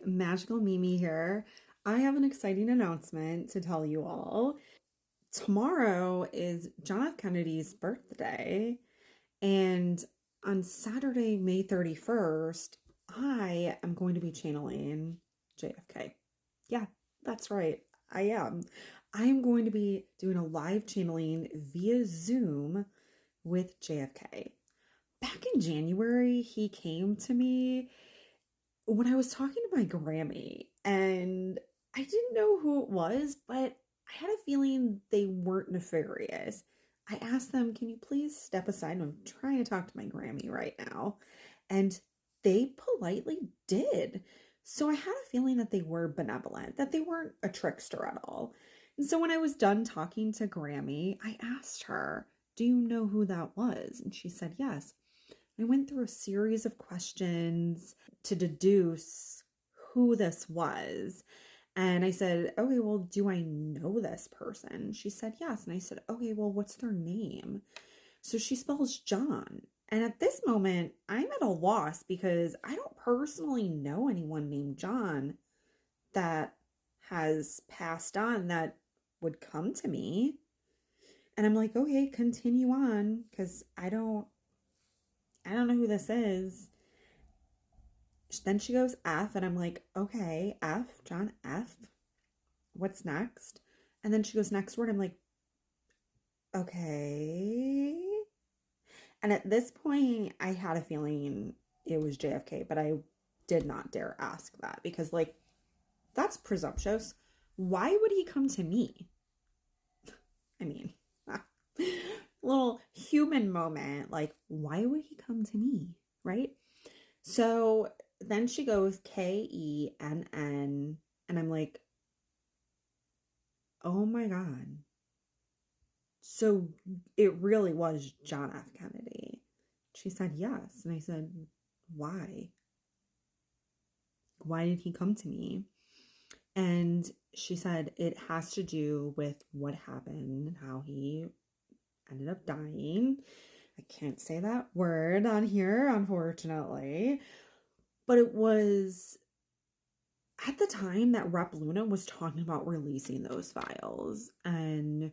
Magical Mimi here. I have an exciting announcement to tell you all. Tomorrow is John F. Kennedy's birthday, and on Saturday, May 31st, I am going to be channeling JFK. Yeah, that's right. I am. I am going to be doing a live channeling via Zoom with JFK. Back in January, he came to me when I was talking to my Grammy, and I didn't know who it was, but I had a feeling they weren't nefarious. I asked them, can you please step aside? I'm trying to talk to my Grammy right now. And they politely did. So I had a feeling that they were benevolent, that they weren't a trickster at all. And so when I was done talking to Grammy, I asked her, do you know who that was? And she said, yes. I went through a series of questions to deduce who this was. And I said, okay, well, do I know this person? She said, yes. And I said, okay, well, what's their name? So she spells John. And at this moment, I'm at a loss because I don't personally know anyone named John that has passed on that would come to me. And I'm like, okay, continue on, because I don't know who this is. Then she goes F, and I'm like, okay, F, John F. What's next? And then she goes next word. I'm like, okay. And at this point, I had a feeling it was JFK, but I did not dare ask that because, like, that's presumptuous. Why would he come to me? I mean, little human moment. Like, why would he come to me? Right? So then she goes Kenn, and I'm like, oh my God. So it really was John F. Kennedy. She said yes. And I said, why? Why did he come to me? And she said it has to do with what happened and how he ended up dying. I can't say that word on here, unfortunately. But it was at the time that Rep Luna was talking about releasing those files, and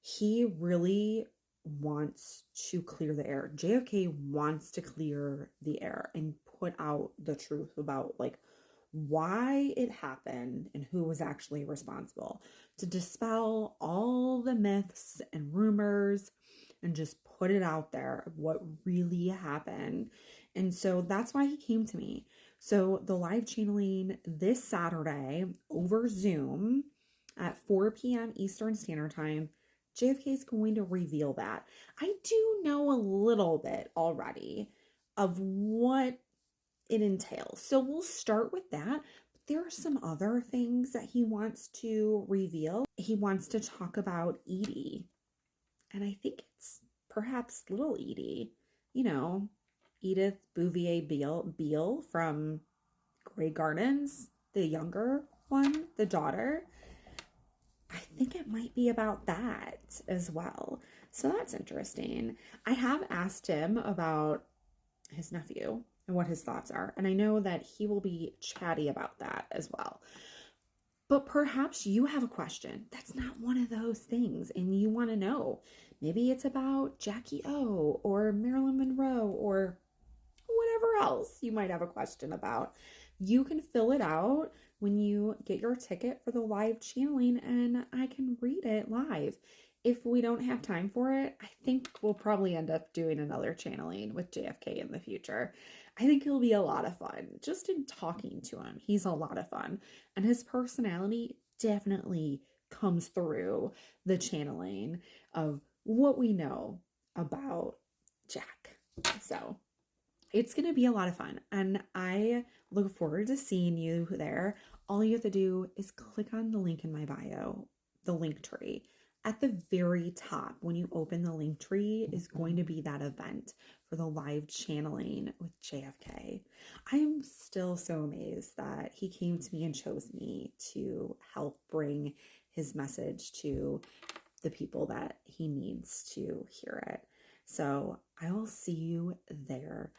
he really wants to clear the air. JFK wants to clear the air and put out the truth about, like, why it happened and who was actually responsible, to dispel all the myths and rumors and just put it out there of what really happened. And so that's why he came to me. So the live channeling this Saturday over Zoom at 4 p.m. Eastern Standard Time, JFK is going to reveal that. I do know a little bit already of what it entails. So we'll start with that. But there are some other things that he wants to reveal. He wants to talk about Edie. And I think it's perhaps little Edie. You know, Edith Bouvier Beale from Grey Gardens, the younger one, the daughter. I think it might be about that as well. So that's interesting. I have asked him about his nephew and what his thoughts are. And I know that he will be chatty about that as well. But perhaps you have a question that's not one of those things and you want to know. Maybe it's about Jackie O or Marilyn Monroe or whatever else you might have a question about. You can fill it out when you get your ticket for the live channeling, and I can read it live. If we don't have time for it, I think we'll probably end up doing another channeling with JFK in the future. I think it'll be a lot of fun just in talking to him. He's a lot of fun, and his personality definitely comes through the channeling of what we know about Jack. So it's going to be a lot of fun, and I look forward to seeing you there. All you have to do is click on the link in my bio, the link tree. At the very top, when you open the link tree, is going to be that event for the live channeling with JFK. I am still so amazed that he came to me and chose me to help bring his message to the people that he needs to hear it. So I will see you there.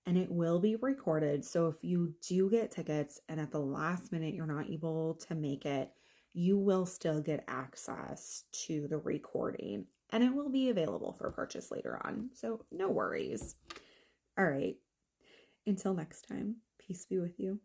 and it will be recorded. So if you do get tickets and at the last minute you're not able to make it, you will still get access to the recording, and it will be available for purchase later on. So no worries. All right. Until next time, peace be with you.